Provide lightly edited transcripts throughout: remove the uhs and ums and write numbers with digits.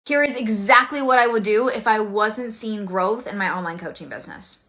Here is exactly what I would do if I wasn't seeing growth in my online coaching business.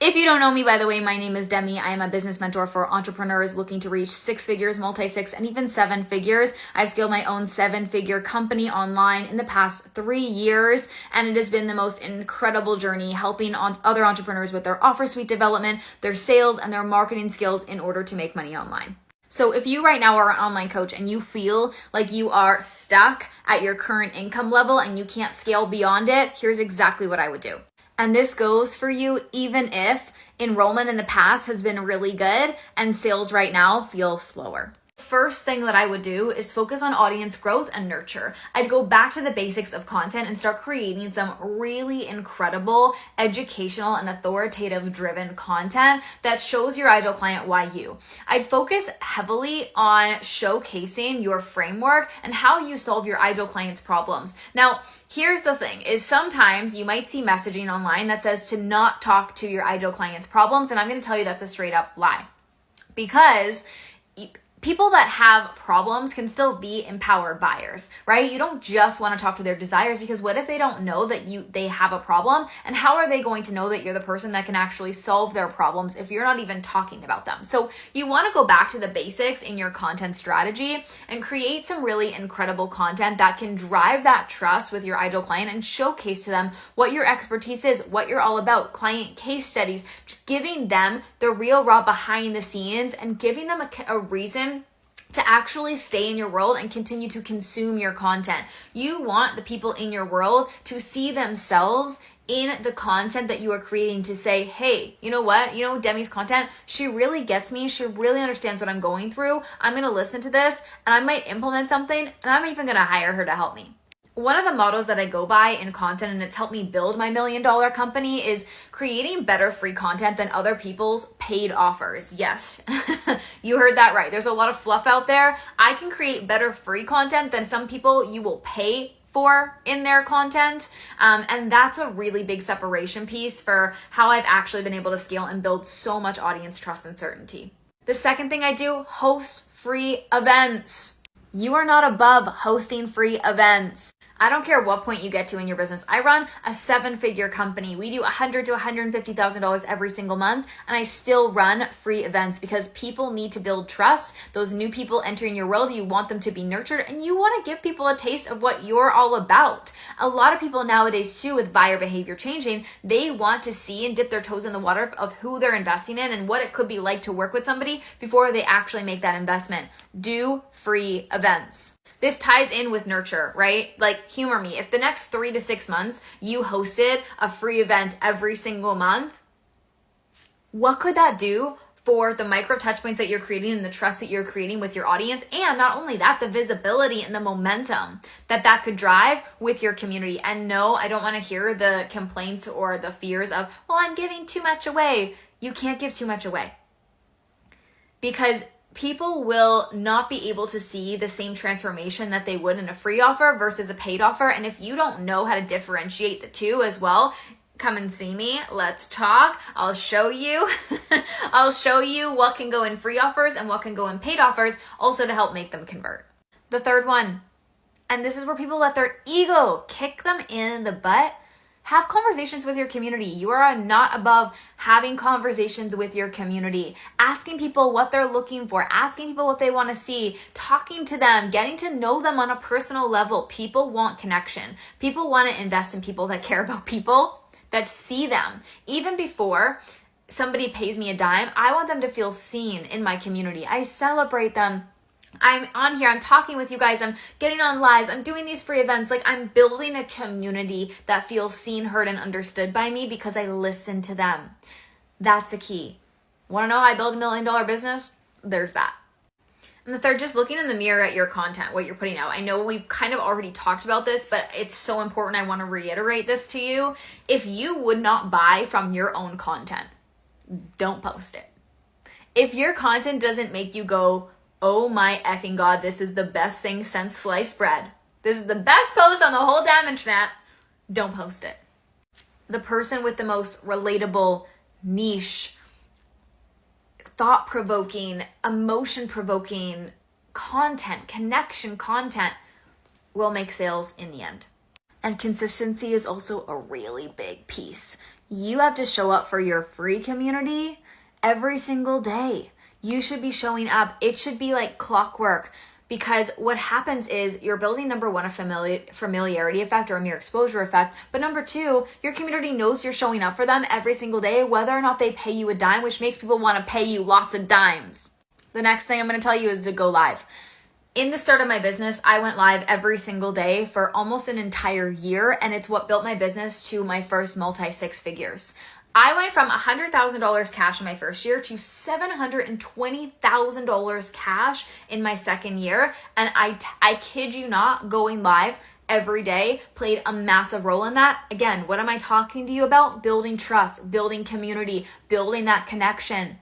If you don't know me, by the way, my name is Demi. I am a business mentor for entrepreneurs looking to reach 6 figures, multi-six, and even 7 figures. I've scaled my own 7-figure company online in the past 3 years, and it has been the most incredible journey helping other entrepreneurs with their offer suite development, their sales, and their marketing skills in order to make money online. So if you right now are an online coach and you feel like you are stuck at your current income level and you can't scale beyond it, here's exactly what I would do. And this goes for you even if enrollment in the past has been really good and sales right now feel slower. First thing that I would do is focus on audience growth and nurture. I'd go back to the basics of content and start creating some really incredible educational and authoritative driven content that shows your ideal client why you. I'd focus heavily on showcasing your framework and how you solve your ideal client's problems. Now, here's the thing is sometimes you might see messaging online that says to not talk to your ideal client's problems, and I'm going to tell you that's a straight up lie. Because people that have problems can still be empowered buyers, right? You don't just want to talk to their desires, because what if they don't know that they have a problem? And how are they going to know that you're the person that can actually solve their problems if you're not even talking about them? So you want to go back to the basics in your content strategy and create some really incredible content that can drive that trust with your ideal client and showcase to them what your expertise is, what you're all about, client case studies, just giving them the real raw behind the scenes and giving them a reason to actually stay in your world and continue to consume your content. You want the people in your world to see themselves in the content that you are creating, to say, hey, you know what? You know, Demi's content, she really gets me. She really understands what I'm going through. I'm going to listen to this and I might implement something, and I'm even going to hire her to help me. One of the mottos that I go by in content, and it's helped me build my $1 million company, is creating better free content than other people's paid offers. Yes, you heard that right. There's a lot of fluff out there. I can create better free content than some people you will pay for in their content. And that's a really big separation piece for how I've actually been able to scale and build so much audience trust and certainty. The second thing I do, host free events. You are not above hosting free events. I don't care what point you get to in your business. I run a 7-figure company. We do $100,000 to $150,000 every single month, and I still run free events because people need to build trust. Those new people entering your world, you want them to be nurtured, and you want to give people a taste of what you're all about. A lot of people nowadays too, with buyer behavior changing, they want to see and dip their toes in the water of who they're investing in and what it could be like to work with somebody before they actually make that investment. Do free events. This ties in with nurture, right? Like, humor me. If the next 3 to 6 months you hosted a free event every single month, what could that do for the micro touch points that you're creating and the trust that you're creating with your audience? And not only that, the visibility and the momentum that could drive with your community. And no, I don't want to hear the complaints or the fears of, well, I'm giving too much away. You can't give too much away, because people will not be able to see the same transformation that they would in a free offer versus a paid offer. And if you don't know how to differentiate the two as well, come and see me. Let's talk. I'll show you. I'll show you what can go in free offers and what can go in paid offers, also to help make them convert. The third one, and this is where people let their ego kick them in the butt. Have conversations with your community. You are not above having conversations with your community, asking people what they're looking for, asking people what they want to see, talking to them, getting to know them on a personal level. People want connection. People want to invest in people that care about people, that see them. Even before somebody pays me a dime, I want them to feel seen in my community. I celebrate them. I'm on here, I'm talking with you guys, I'm getting on lives, I'm doing these free events. Like, I'm building a community that feels seen, heard, and understood by me because I listen to them. That's a key. Want to know how I build $1 million business? There's that. And the third, just looking in the mirror at your content, what you're putting out. I know we've kind of already talked about this, but it's so important. I want to reiterate this to you. If you would not buy from your own content, don't post it. If your content doesn't make you go, oh my effing God, this is the best thing since sliced bread, this is the best post on the whole damn internet, don't post it. The person with the most relatable, niche, thought-provoking, emotion-provoking content, connection content will make sales in the end. And consistency is also a really big piece. You have to show up for your free community every single day. You should be showing up. It should be like clockwork, because what happens is you're building, number one, a familiarity effect or a mere exposure effect. But number two, your community knows you're showing up for them every single day, whether or not they pay you a dime, which makes people want to pay you lots of dimes. The next thing I'm going to tell you is to go live. In the start of my business, I went live every single day for almost an entire year, and it's what built my business to my first multi-six figures. I went from $100,000 cash in my first year to $720,000 cash in my second year, and I kid you not, going live every day played a massive role in that. Again, what am I talking to you about? Building trust, building community, building that connection.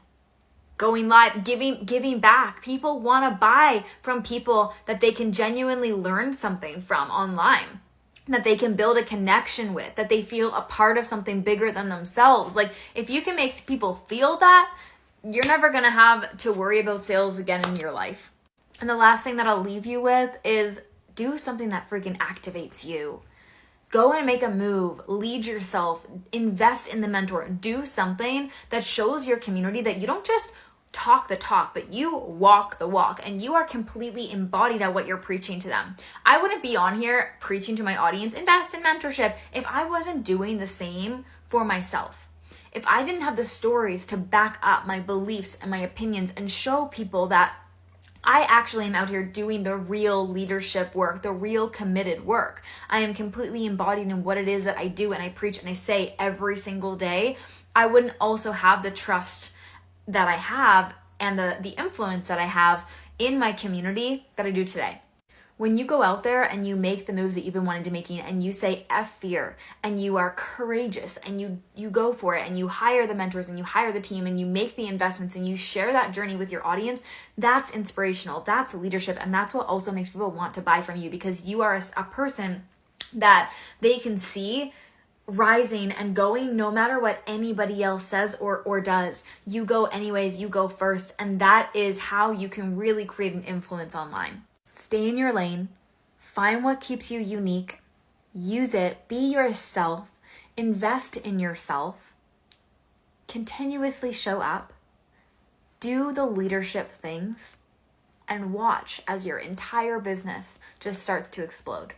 Going live, giving back. People want to buy from people that they can genuinely learn something from online, that they can build a connection with, that they feel a part of something bigger than themselves. Like, if you can make people feel that, you're never going to have to worry about sales again in your life. And the last thing that I'll leave you with is do something that freaking activates you. Go and make a move, lead yourself, invest in the mentor, do something that shows your community that you don't just talk the talk, but you walk the walk, and you are completely embodied at what you're preaching to them. I wouldn't be on here preaching to my audience, invest in mentorship, if I wasn't doing the same for myself. If I didn't have the stories to back up my beliefs and my opinions and show people that I actually am out here doing the real leadership work, the real committed work. I am completely embodied in what it is that I do and I preach and I say every single day. I wouldn't also have the trust that I have and the influence that I have in my community that I do today. When you go out there and you make the moves that you've been wanting to making, and you say F fear, and you are courageous, and you go for it, and you hire the mentors, and you hire the team, and you make the investments, and you share that journey with your audience, that's inspirational, that's leadership, and that's what also makes people want to buy from you, because you are a person that they can see rising and going no matter what anybody else says or does. You go anyways, you go first, and that is how you can really create an influence online. Stay in your lane, find what keeps you unique, use it, be yourself, invest in yourself, continuously show up, do the leadership things, and watch as your entire business just starts to explode.